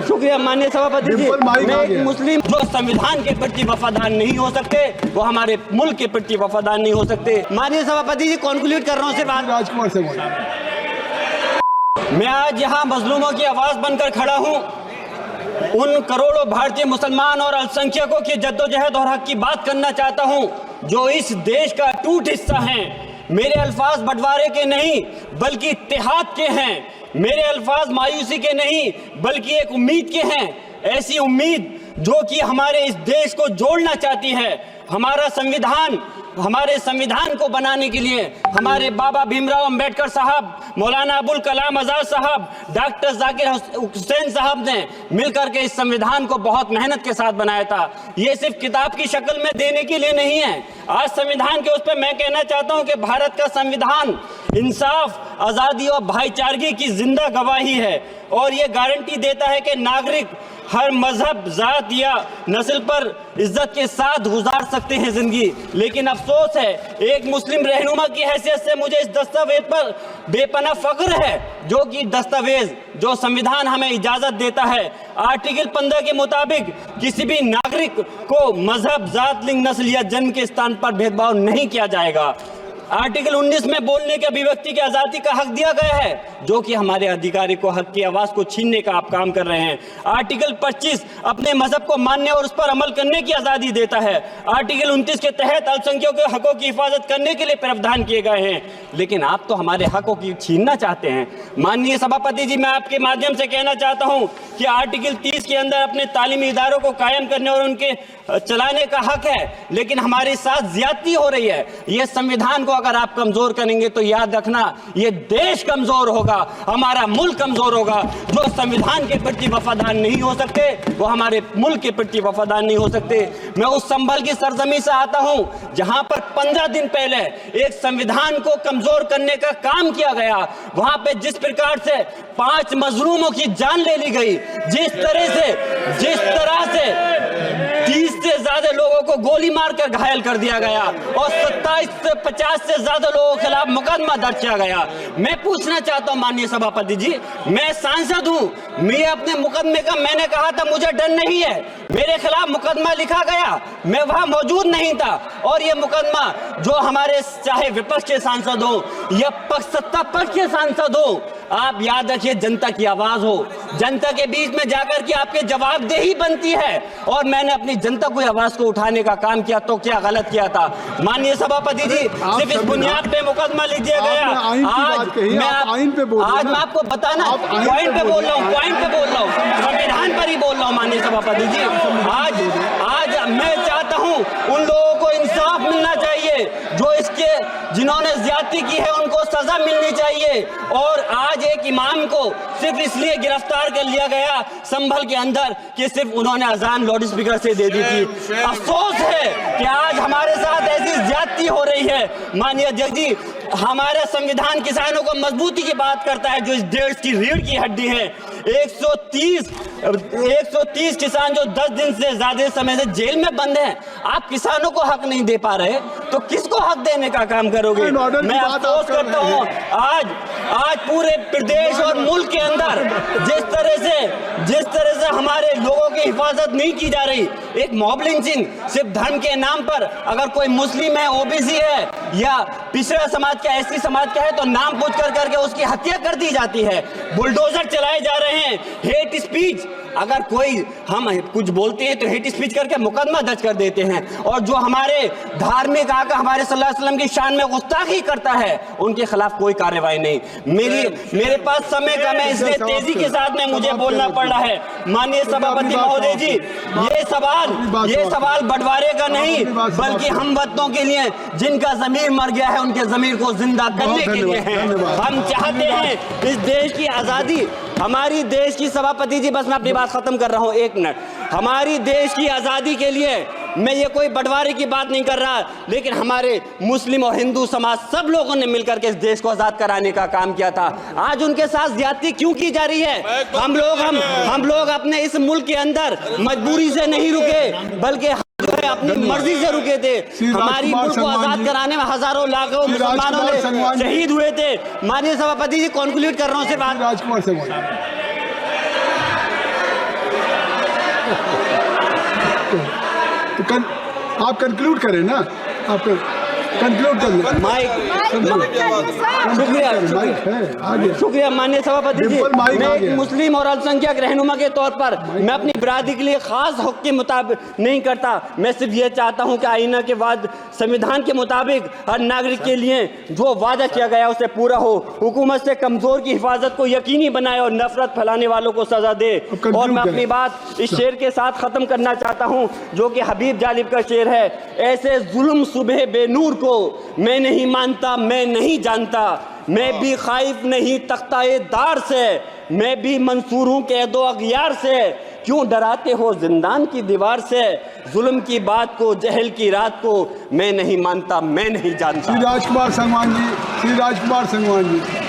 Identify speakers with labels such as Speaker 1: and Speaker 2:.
Speaker 1: शुक्रिया माननीय सभापति जी। मैं एक मुस्लिम जो संविधान के प्रति वफादार नहीं हो सकते, वो हमारे मुल्क के प्रति वफादार नहीं हो सकते। माननीय सभापति जी, कंक्लूड कर रहा हूँ सिर्फ
Speaker 2: राजकुमार से
Speaker 1: मैं आज यहाँ मजलूमों की आवाज बनकर खड़ा हूँ। उन करोड़ों भारतीय मुसलमान और अल्पसंख्यकों की जद्दोजहद और हक की बात करना चाहता हूँ जो इस देश का टूट हिस्सा हैं। मेरे अल्फाज बंटवारे के नहीं बल्कि इत्तेहाद के हैं। मेरे अल्फाज मायूसी के नहीं बल्कि एक उम्मीद के हैं। ऐसी उम्मीद जो कि हमारे इस देश को जोड़ना चाहती है। हमारे संविधान को बनाने के लिए हमारे बाबा भीमराव अंबेडकर साहब, मौलाना अबुल कलाम आजाद साहब, डॉक्टर जाकिर हुसैन साहब ने मिलकर के इस संविधान को बहुत मेहनत के साथ बनाया था। ये सिर्फ किताब की शक्ल में देने के लिए नहीं है। आज संविधान के उस पर मैं कहना चाहता हूं कि भारत का संविधान इंसाफ, आजादी और भाईचारगी की जिंदा गवाही है और ये गारंटी देता है कि नागरिक हर मजहब, जात या नस्ल पर इज्जत के साथ गुजार सकते हैं जिंदगी। लेकिन अफसोस है, एक मुस्लिम रहनुमा की हैसियत से मुझे इस दस्तावेज पर बेपनाह फख्र है जो कि दस्तावेज जो संविधान हमें इजाजत देता है। आर्टिकल 15 के मुताबिक किसी भी नागरिक को मजहब, जात, लिंग, नस्ल या जन्म के स्थान पर भेदभाव नहीं किया जाएगा। आर्टिकल 19 में बोलने के अभिव्यक्ति की आज़ादी का हक दिया गया है जो कि हमारे अधिकारी को हक की आवाज़ को छीनने का आप काम कर रहे हैं। आर्टिकल 25 अपने मजहब को मानने और उस पर अमल करने की आज़ादी देता है। आर्टिकल 29 के तहत अल्पसंख्यकों के हकों की हिफाजत करने के लिए प्रावधान किए गए हैं। लेकिन आप तो हमारे हकों की छीनना चाहते हैं। माननीय सभापति जी, मैं आपके माध्यम से कहना चाहता हूँ कि आर्टिकल 30 के अंदर अपने तालीमी इदारों को कायम करने और उनके चलाने का हक है, लेकिन हमारे साथ ज्यादती हो रही है। ये संविधान को अगर आप कमजोर करेंगे तो याद रखना ये देश कमजोर होगा, हमारा मुल्क कमजोर होगा। जो संविधान के प्रति वफादार नहीं हो सकते वो हमारे मुल्क के प्रति वफादार नहीं हो सकते। मैं उस संभल की सरजमी से आता हूं जहां पर 15 दिन पहले एक संविधान को कमजोर करने का काम किया गया। वहां पे जिस प्रकार से 5 मजलूमों की जान ले ली गई, जिस तरह से 30 से ज्यादा लोगों को गोली मारकर घायल कर दिया गया और 27 से 50 से ज्यादा लोगों के खिलाफ मुकदमा दर्ज किया गया। मैं पूछना चाहता हूं माननीय सभापति जी, मैं सांसद हूं, मैं अपने मुकदमे का मैंने कहा था मुझे डर नहीं है। मेरे खिलाफ मुकदमा लिखा गया, मैं वहां मौजूद नहीं था और ये मुकदमा जो हमारे चाहे विपक्ष के सांसद हो या सत्ता पक्ष के सांसद हो, आप याद रखिए जनता की आवाज हो, जनता के बीच में जाकर के आपके जवाबदेही बनती है। और मैंने अपनी जनता को आवाज को उठाने का काम किया तो क्या गलत किया था? माननीय सभापति जी, सिर्फ इस बुनियाद पे मुकदमा लीजिए गया। आज मैं आपको बताना पॉइंट पे बोल रहा हूँ, संविधान पर ही बोल रहा हूँ। माननीय सभापति जी, आज मैं चाहता हूँ उन लोगों को इंसाफ मिलना चाहिए जो जिन्होंने ज्यादती की है, उनको सजा मिलनी चाहिए। और आज एक इमाम को सिर्फ इसलिए गिरफ्तार कर लिया गया संभल के अंदर कि सिर्फ उन्होंने अजान लाउड स्पीकर से दे दी थी। अफसोस है कि आज हमारे साथ ऐसी ज्यादती हो रही है। माननीय अध्यक्ष जी, हमारा संविधान किसानों को मजबूती की बात करता है जो इस देश की रीढ़ की हड्डी है। 130 किसान जो 10 दिन से ज्यादा समय से जेल में बंद हैं, आप किसानों को हक नहीं दे पा रहे तो किसको हक देने का काम करोगे? मैं अफसोस करता हूँ आज पूरे प्रदेश और मुल्क के अंदर जिस तरह से हमारे लोगों की हिफाजत नहीं की जा रही। एक मॉब लिंचिंग सिर्फ धर्म के नाम पर, अगर कोई मुस्लिम है, ओबीसी है या पिछड़ा समाज का, एससी समाज का है तो नाम पूछ कर करके उसकी हत्या कर दी जाती है। बुलडोजर चलाए जा रहे हैं। हेट स्पीच, अगर कोई हम कुछ बोलते हैं तो हेट स्पीच करके मुकदमा दर्ज कर देते हैं। और जो हमारे धार्मिक आका हमारे सल्लल्लाहु अलैहि वसल्लम की शान में गुस्ताखी करता है उनके खिलाफ कोई कार्रवाई नहीं। मेरे पास समय कम है इसलिए तेजी के साथ में मुझे बोलना पड़ रहा है। माननीय सभापति महोदय जी, ये सवाल बंटवारे का नहीं बल्कि हम वतनों के लिए जिनका जमीर मर गया है उनके जमीर को जिंदा करने के लिए है। हम चाहते हैं इस देश की आजादी, हमारी देश की सभापति जी, बस मैं अपनी बात खत्म कर रहा हूं, 1 मिनट। हमारी देश की आजादी के लिए मैं ये कोई बंटवारे की बात नहीं कर रहा, लेकिन हमारे मुस्लिम और हिंदू समाज सब लोगों ने मिलकर के इस देश को आजाद कराने का काम किया था। आज उनके साथ ज्यादती क्यों की जा रही है? हम लोग अपने इस मुल्क के अंदर मजबूरी से नहीं रुके बल्कि गए, अपनी मर्जी से रुके थे। हमारी मुल्क को आजाद कराने में हजारों लाखों मुसलमानों ने शहीद हुए थे। माननीय सभापति जी, कॉन्क्लूड कर रहा हूँ सिर्फ
Speaker 2: राजकुमार संगवान, तो आप कंक्लूड करें ना, आप कंक्लूड कर लें।
Speaker 1: माइक, शुक्रिया माननीय सभापति जी। मैं एक मुस्लिम और अल्पसंख्यक रहनुमा के तौर पर मैं अपनी बिरादरी के लिए खास हक के मुताबिक नहीं करता। मैं सिर्फ ये चाहता हूं कि आईना के बाद संविधान के मुताबिक हर नागरिक के लिए जो वादा किया गया उसे पूरा हो, हुकूमत से कमजोर की हिफाजत को यकीनी बनाए और नफरत फैलाने वालों को सजा दे। और मैं अपनी बात इस शेर के साथ खत्म करना चाहता हूं जो कि हबीब जालिब का शेर है। ऐसे जुल्म सुबह बेनूर को मैं नहीं मानता, मैं नहीं जानता, मैं भी खाइफ नहीं तख्ताए दार से, मैं भी मंसूर हूं कैदो अगियार से, क्यों डराते हो जिंदान की दीवार से, जुल्म की बात को जहल की रात को मैं नहीं मानता, मैं नहीं जानता।
Speaker 2: श्री राजकुमार संगवान जी, श्री राजकुमार संगवान जी।